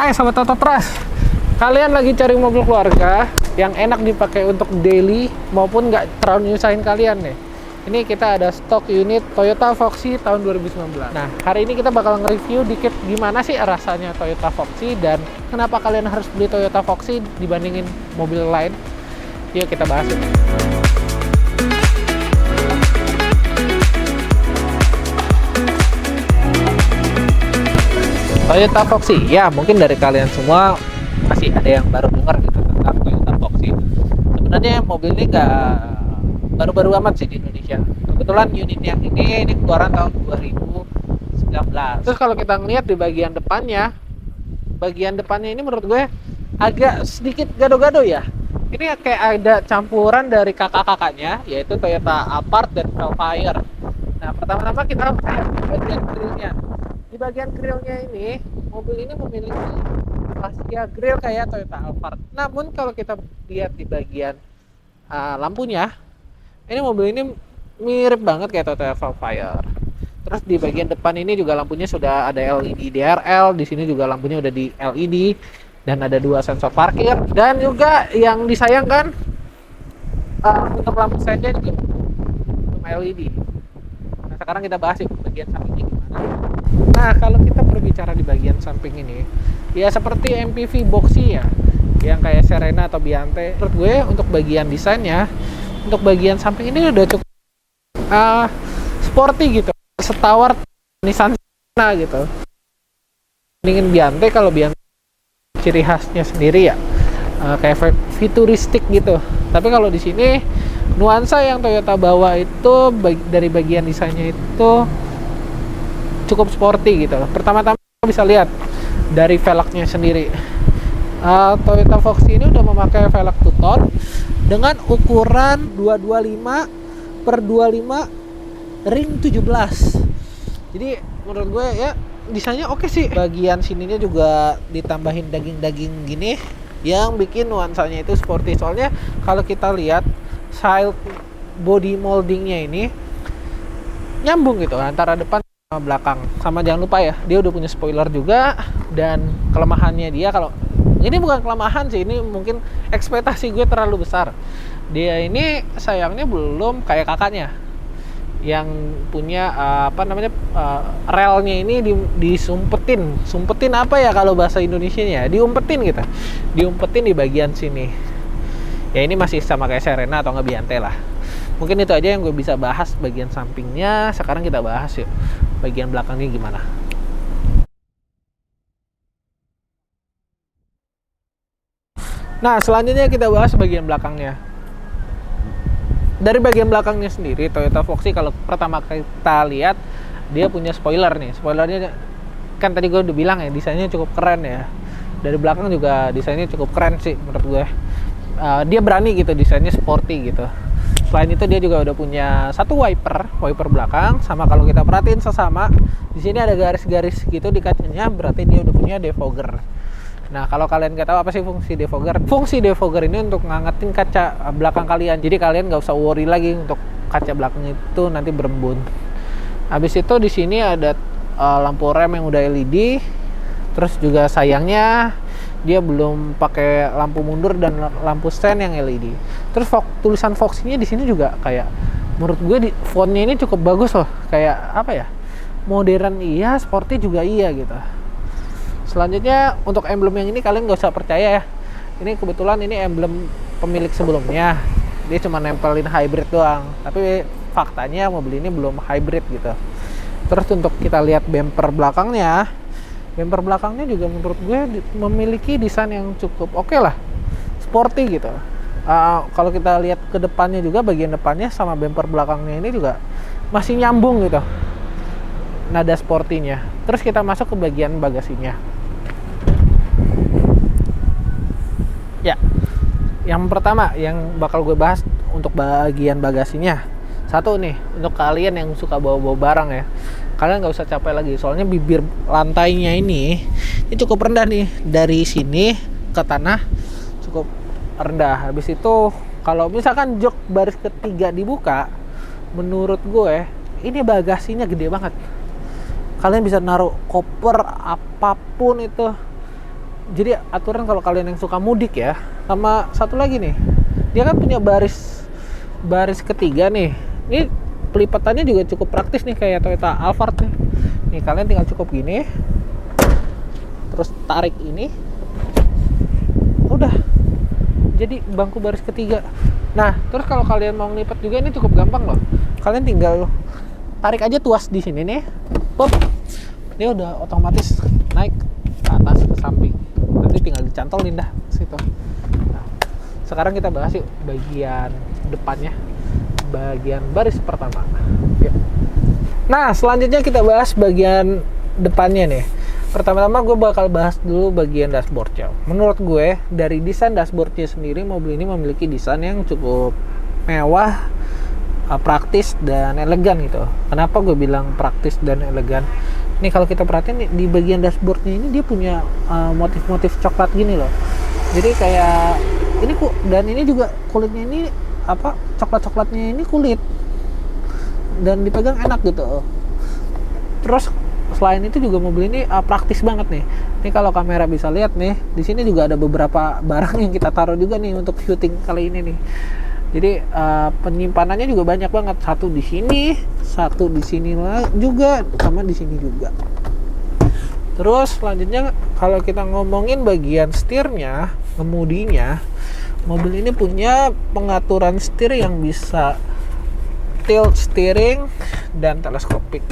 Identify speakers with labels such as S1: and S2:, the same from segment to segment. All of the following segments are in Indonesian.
S1: Hai Sobat Auto Trust, kalian lagi cari mobil keluarga yang enak dipakai untuk daily maupun nggak terlalu nyusahin kalian nih. Ini kita ada stok unit Toyota Foxy tahun 2019. Nah, hari ini kita bakal nge-review dikit gimana sih rasanya Toyota Foxy dan kenapa kalian harus beli Toyota Foxy dibandingin mobil lain. Yuk kita bahas yuk. Toyota Foxy, ya mungkin dari kalian semua masih ada yang baru dengar gitu tentang Toyota Foxy. Sebenarnya mobil ini nggak baru-baru amat sih di Indonesia. Kebetulan unit yang ini keluaran tahun 2019. Terus kalau kita ngeliat di bagian depannya ini menurut gue agak sedikit gado-gado ya. Ini kayak ada campuran dari kakak-kakaknya, yaitu Toyota Alphard dan Velfire. Nah, pertama-tama kita lihat bagian grillnya. Di bagian grillnya ini, mobil ini memiliki fascia grill kayak Toyota Alphard. Namun kalau kita lihat di bagian lampunya, ini mobil ini mirip banget kayak Toyota Velfire. Terus di bagian depan ini juga lampunya sudah ada LED DRL. Di sini juga lampunya udah di LED dan ada 2 sensor parkir. Dan juga yang disayangkan untuk lampu sennya juga belum LED. Nah, sekarang kita bahas yuk bagian sampingnya gimana. Nah, kalau kita berbicara di bagian samping ini, ya seperti MPV Boxy ya, yang kayak Serena atau Biante. Menurut gue untuk bagian desainnya, untuk bagian samping ini udah cukup sporty gitu, setawar Nissan Senna gitu. Ingin Biante, kalau Biante ciri khasnya sendiri ya kayak futuristik gitu. Tapi kalau di sini nuansa yang Toyota bawa itu dari bagian desainnya itu cukup sporty gitu. Pertama-tama bisa lihat dari velgnya sendiri. Toyota Foxy ini udah memakai velg two-tone dengan ukuran 225 per 25 ring 17. Jadi menurut gue ya desainnya oke sih. Bagian sininya juga ditambahin daging-daging gini yang bikin nuansanya itu sporty. Soalnya kalau kita lihat side body moldingnya ini nyambung gitu antara depan sama belakang. Sama jangan lupa ya, dia udah punya spoiler juga. Dan kelemahannya dia, kalau ini bukan kelemahan sih, ini mungkin ekspektasi gue terlalu besar. Dia ini sayangnya belum kayak kakaknya yang punya relnya ini disumpetin apa ya kalau bahasa Indonesianya, diumpetin gitu, diumpetin di bagian sini. Ya ini masih sama kayak Serena atau nggak Biante lah. Mungkin itu aja yang gue bisa bahas bagian sampingnya. Sekarang kita bahas yuk bagian belakangnya gimana. Nah, selanjutnya kita bahas bagian belakangnya. Dari bagian belakangnya sendiri, Toyota Foxy kalau pertama kita lihat, dia punya spoiler nih. Spoilernya kan tadi gue udah bilang ya, desainnya cukup keren ya. Dari belakang juga desainnya cukup keren sih menurut gue. Dia berani gitu, desainnya sporty gitu. Selain itu dia juga udah punya satu wiper belakang. Sama kalau kita perhatiin sesama, di sini ada garis-garis gitu di kacanya, berarti dia udah punya defogger. Nah, kalau kalian nggak tahu apa sih fungsi defogger? Fungsi defogger ini untuk ngangetin kaca belakang kalian. Jadi kalian nggak usah worry lagi untuk kaca belakang itu nanti berembun. Habis itu di sini ada lampu rem yang udah LED. Terus juga sayangnya dia belum pakai lampu mundur dan lampu stand yang LED. Terus tulisan Foxy-nya di sini juga kayak, menurut gue fontnya ini cukup bagus loh. Kayak apa ya? Modern iya, sporty juga iya gitu. Selanjutnya untuk emblem yang ini kalian gak usah percaya ya. Ini kebetulan ini emblem pemilik sebelumnya. Dia cuma nempelin hybrid doang. Tapi faktanya mobil ini belum hybrid gitu. Terus untuk kita lihat bumper belakangnya. Bumper belakangnya juga menurut gue memiliki desain yang cukup oke lah. Sporty gitu. Kalau kita lihat ke depannya juga, bagian depannya sama bumper belakangnya ini juga masih nyambung gitu. Nada sportinya. Terus kita masuk ke bagian bagasinya. Ya, yang pertama yang bakal gue bahas untuk bagian bagasinya. Satu nih, untuk kalian yang suka bawa-bawa barang ya, kalian nggak usah capek lagi. Soalnya bibir lantainya ini cukup rendah nih. Dari sini ke tanah cukup rendah. Habis itu kalau misalkan jok baris ketiga dibuka, menurut gue ini bagasinya gede banget. Kalian bisa naruh koper apapun itu. Jadi aturan kalau kalian yang suka mudik ya. Sama satu lagi nih, dia kan punya baris ketiga nih. Ini pelipatannya juga cukup praktis nih kayak Toyota Alphard nih. Nih kalian tinggal cukup gini, terus tarik ini, udah jadi bangku baris ketiga. Nah terus kalau kalian mau ngelipat juga ini cukup gampang loh. Kalian tinggal tarik aja tuas di sini nih, pop, dia udah otomatis naik ke atas ke samping. Nanti tinggal dicantolin dah situ. Nah, sekarang kita bahas yuk bagian depannya, bagian baris pertama. Yuk. Nah selanjutnya kita bahas bagian depannya nih. Pertama-tama gue bakal bahas dulu bagian dashboardnya. Menurut gue dari desain dashboardnya sendiri, mobil ini memiliki desain yang cukup mewah, praktis dan elegan gitu. Kenapa gue bilang praktis dan elegan? Ini kalau kita perhatiin di bagian dashboardnya ini dia punya motif-motif coklat gini loh. Jadi kayak ini dan ini juga kulitnya ini apa, coklat-coklatnya ini kulit dan dipegang enak gitu. Terus selain itu juga mobil ini praktis banget nih. Ini kalau kamera bisa lihat nih, di sini juga ada beberapa barang yang kita taruh juga nih untuk syuting kali ini nih. Jadi penyimpanannya juga banyak banget. Satu di sini juga, sama di sini juga. Terus selanjutnya kalau kita ngomongin bagian setirnya, kemudinya mobil ini punya pengaturan setir yang bisa tilt steering dan teleskopik.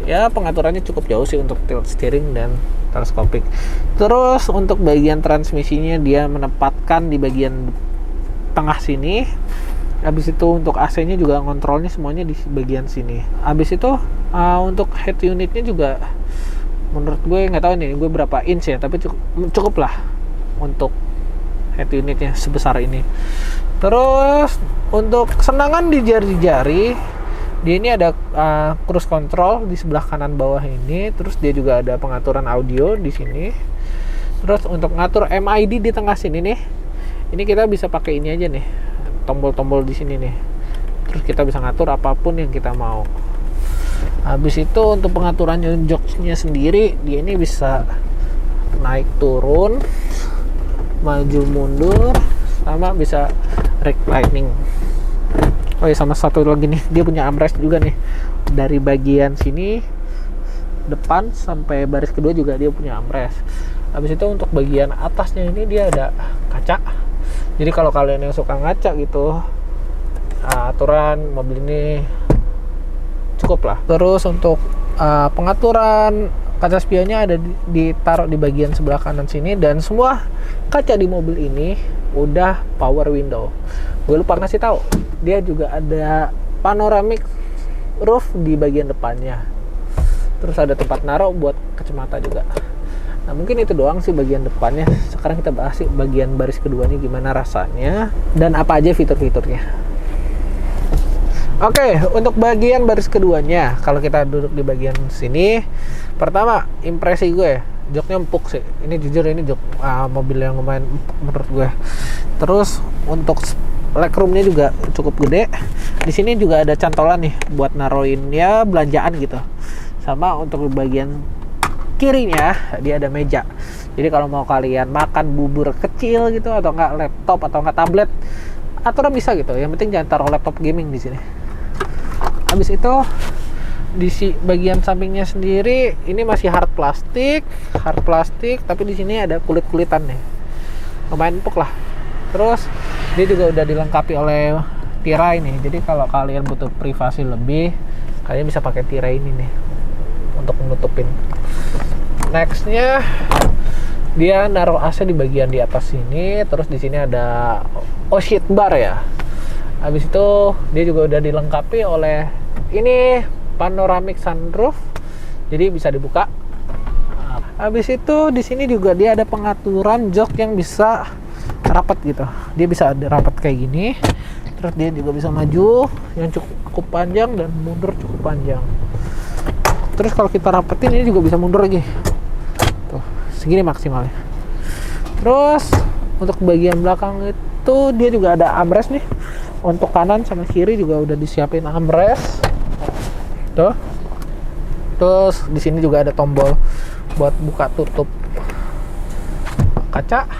S1: Ya pengaturannya cukup jauh sih untuk tilt steering dan teleskopik. Terus untuk bagian transmisinya dia menempatkan di bagian tengah sini. Habis itu untuk AC-nya juga ngontrolnya semuanya di bagian sini. Habis itu untuk head unitnya juga menurut gue nggak tahu nih gue berapa inch ya, tapi cukup lah untuk head unitnya sebesar ini. Terus untuk kesenangan di jari-jari, dia ini ada cruise control di sebelah kanan bawah ini. Terus dia juga ada pengaturan audio di sini. Terus untuk ngatur MID di tengah sini nih, ini kita bisa pakai ini aja nih, tombol-tombol di sini nih. Terus kita bisa ngatur apapun yang kita mau. Habis itu untuk pengaturan joknya sendiri, dia ini bisa naik turun, maju mundur, sama bisa reclining. Oh ya, sama satu lagi nih, dia punya armrest juga nih. Dari bagian sini depan sampai baris kedua juga dia punya armrest. Habis itu untuk bagian atasnya ini dia ada kaca. Jadi kalau kalian yang suka ngaca gitu, aturan mobil ini cukup lah. Terus untuk pengaturan kaca spionnya ada ditaruh di bagian sebelah kanan sini, dan semua kaca di mobil ini udah power window. Gue lupa ngasih tahu, dia juga ada panoramic roof di bagian depannya. Terus ada tempat naruh buat kacamata juga. Nah mungkin itu doang sih bagian depannya. Sekarang kita bahas sih bagian baris kedua ini gimana rasanya dan apa aja fitur-fiturnya. Oke, untuk bagian baris keduanya, kalau kita duduk di bagian sini, pertama impresi gue, joknya empuk sih. Ini jujur ini jok mobil yang lumayan empuk menurut gue. Terus untuk legroomnya juga cukup gede. Di sini juga ada cantolan nih buat naruhin ya belanjaan gitu. Sama untuk bagian kirinya dia ada meja. Jadi kalau mau kalian makan bubur kecil gitu, atau enggak laptop atau enggak tablet, aturan bisa gitu. Yang penting jangan taruh laptop gaming di sini. Habis itu di bagian sampingnya sendiri ini masih hard plastik, tapi di sini ada kulit-kulitan nih. Lumayan empuk lah. Terus dia juga udah dilengkapi oleh tirai nih. Jadi kalau kalian butuh privasi lebih, kalian bisa pakai tirai ini nih untuk menutupin. Nextnya dia naruh AC di bagian di atas sini. Terus di sini ada sheet bar ya. Habis itu dia juga udah dilengkapi oleh ini panoramic sunroof, jadi bisa dibuka. Habis itu di sini juga dia ada pengaturan jok yang bisa rapat gitu. Dia bisa rapat kayak gini. Terus dia juga bisa maju yang cukup panjang dan mundur cukup panjang. Terus kalau kita rapetin ini juga bisa mundur lagi. Tuh, segini maksimalnya. Terus untuk bagian belakang itu dia juga ada armrest nih. Untuk kanan sama kiri juga udah disiapin armrest. Tuh. Terus di sini juga ada tombol buat buka tutup kaca.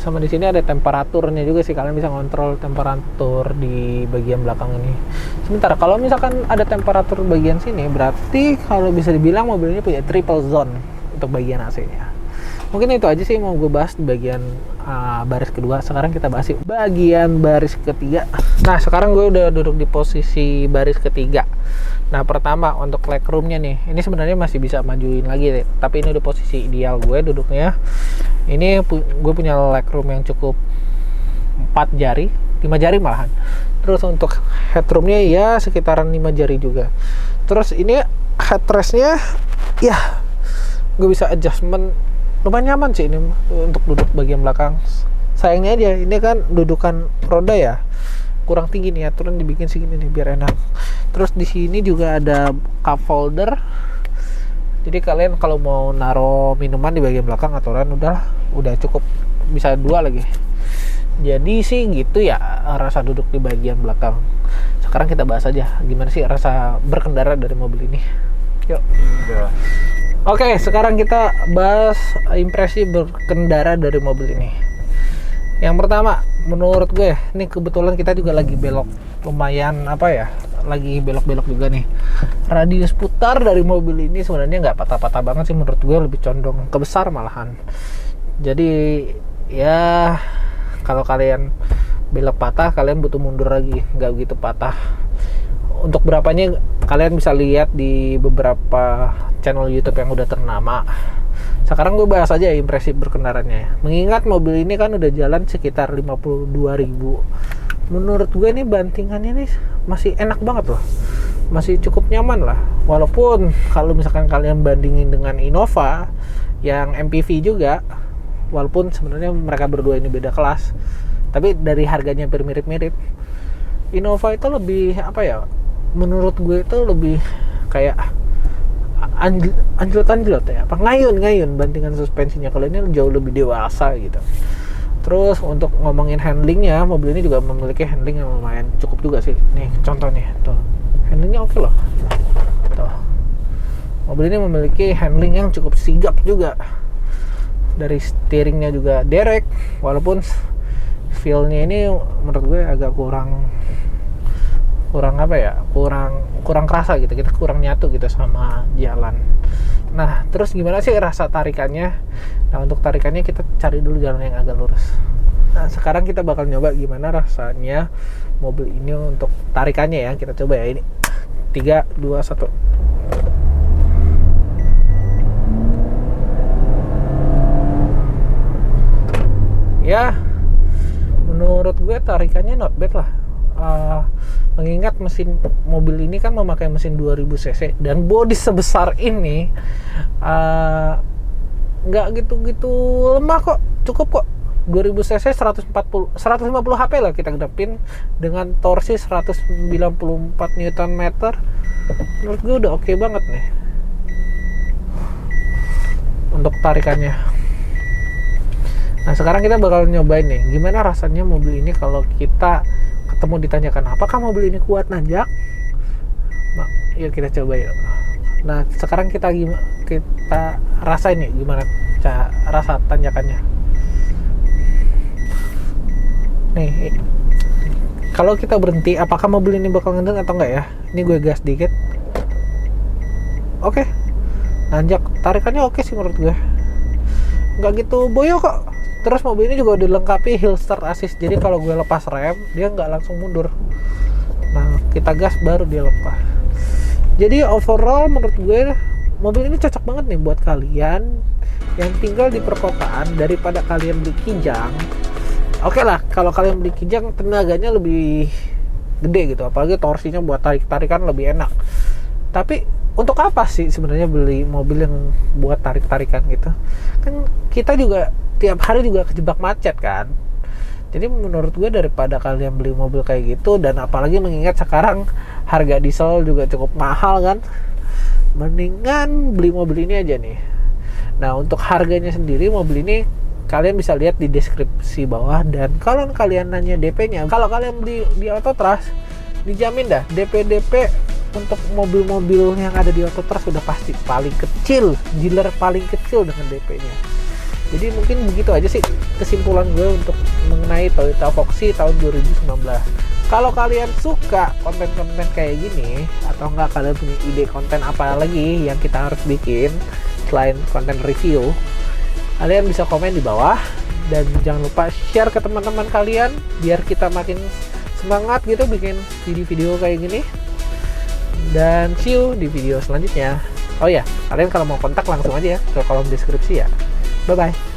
S1: Sama di sini ada temperaturnya juga sih, kalian bisa ngontrol temperatur di bagian belakang ini. Sebentar, kalau misalkan ada temperatur bagian sini, berarti kalau bisa dibilang mobil ini punya triple zone untuk bagian AC-nya. Mungkin itu aja sih mau gue bahas di bagian baris kedua. Sekarang kita bahas bagian baris ketiga. Nah, sekarang gue udah duduk di posisi baris ketiga. Nah, pertama untuk legroomnya nih, ini sebenarnya masih bisa majuin lagi deh, tapi ini udah posisi ideal gue duduknya. Ini gue punya legroom yang cukup 4 jari, 5 jari malahan. Terus untuk headroomnya ya sekitaran 5 jari juga. Terus ini headrestnya ya gue bisa adjustment, lumayan nyaman sih ini untuk duduk bagian belakang. Sayangnya aja ini kan dudukan roda ya kurang tinggi nih, aturan dibikin segini nih biar enak. Terus di sini juga ada cup holder, jadi kalian kalau mau naro minuman di bagian belakang aturan udah cukup, bisa 2 lagi. Jadi sih gitu ya rasa duduk di bagian belakang. Sekarang kita bahas aja gimana sih rasa berkendara dari mobil ini. Yuk. Oke, sekarang kita bahas impresi berkendara dari mobil ini. Yang pertama, menurut gue, ini kebetulan kita juga lagi belok lumayan lagi belok-belok juga nih. Radius putar dari mobil ini sebenarnya nggak patah-patah banget sih, menurut gue lebih condong ke besar malahan. Jadi ya kalau kalian belok patah, kalian butuh mundur lagi, nggak begitu patah. Untuk berapanya kalian bisa lihat di beberapa channel YouTube yang udah ternama. Sekarang gue bahas aja impresi berkendaranya. Mengingat mobil ini kan udah jalan sekitar 52.000. Menurut gue nih bantingannya nih masih enak banget loh. Masih cukup nyaman lah. Walaupun kalau misalkan kalian bandingin dengan Innova yang MPV juga, walaupun sebenarnya mereka berdua ini beda kelas, tapi dari harganya hampir mirip-mirip. Innova itu lebih menurut gue itu lebih kayak anjlot ya, ngayun bantingan suspensinya. Kalau ini jauh lebih dewasa gitu. Terus untuk ngomongin handlingnya, mobil ini juga memiliki handling yang lumayan cukup juga sih. Nih contohnya tuh, handlingnya oke loh. Tuh, mobil ini memiliki handling yang cukup sigap juga. Dari steeringnya juga derek, walaupun feel-nya ini menurut gue agak kurang kerasa gitu, kita kurang nyatu gitu sama jalan. Nah, terus gimana sih rasa tarikannya? Nah, untuk tarikannya kita cari dulu jalan yang agak lurus. Nah, sekarang kita bakal nyoba gimana rasanya mobil ini untuk tarikannya ya. Kita coba ya, ini 3, 2, 1. Ya, menurut gue tarikannya not bad lah. Mengingat mesin mobil ini kan memakai mesin 2000 cc dan bodi sebesar ini nggak gitu-gitu lemah kok, cukup kok. 2000 cc 150 HP lah kita gedapin dengan torsi 194 Nm. Menurut gue udah oke banget nih untuk tarikannya. Nah, sekarang kita bakal nyobain nih gimana rasanya mobil ini kalau kita ketemu ditanyakan apakah mobil ini kuat nanjak. Nah, yuk kita coba yuk. Nah, sekarang kita rasain nih gimana rasa tanjakannya. Nih, kalau kita berhenti, apakah mobil ini bakal ngendeng atau enggak ya? Ini gue gas dikit. Oke, nanjak, tarikannya oke sih menurut gue. Nggak gitu boyo kok. Terus mobil ini juga dilengkapi hill start assist, jadi kalau gue lepas rem dia nggak langsung mundur. Nah, kita gas baru dia lepas. Jadi overall menurut gue mobil ini cocok banget nih buat kalian yang tinggal di perkotaan daripada kalian beli Kijang. Oke lah, kalau kalian beli Kijang tenaganya lebih gede gitu, apalagi torsinya buat tarik-tarikan lebih enak. Tapi untuk apa sih sebenarnya beli mobil yang buat tarik-tarikan gitu? Kan kita juga tiap hari juga kejebak macet kan. Jadi menurut gue daripada kalian beli mobil kayak gitu, dan apalagi mengingat sekarang harga diesel juga cukup mahal kan, mendingan beli mobil ini aja nih. Nah, untuk harganya sendiri mobil ini kalian bisa lihat di deskripsi bawah, dan kalau kalian nanya DP-nya, kalau kalian beli di Autotrust dijamin dah DP untuk mobil-mobil yang ada di Autotrust sudah pasti paling kecil, dealer paling kecil dengan DP-nya. Jadi mungkin begitu aja sih kesimpulan gue untuk mengenai Toyota Foxy tahun 2019. Kalau kalian suka konten-konten kayak gini, atau enggak kalian punya ide konten apa lagi yang kita harus bikin selain konten review, kalian bisa komen di bawah. Dan jangan lupa share ke teman-teman kalian biar kita makin semangat gitu bikin video-video kayak gini. Dan see you di video selanjutnya. Oh ya, kalian kalau mau kontak langsung aja ya ke kolom deskripsi ya. Bye bye.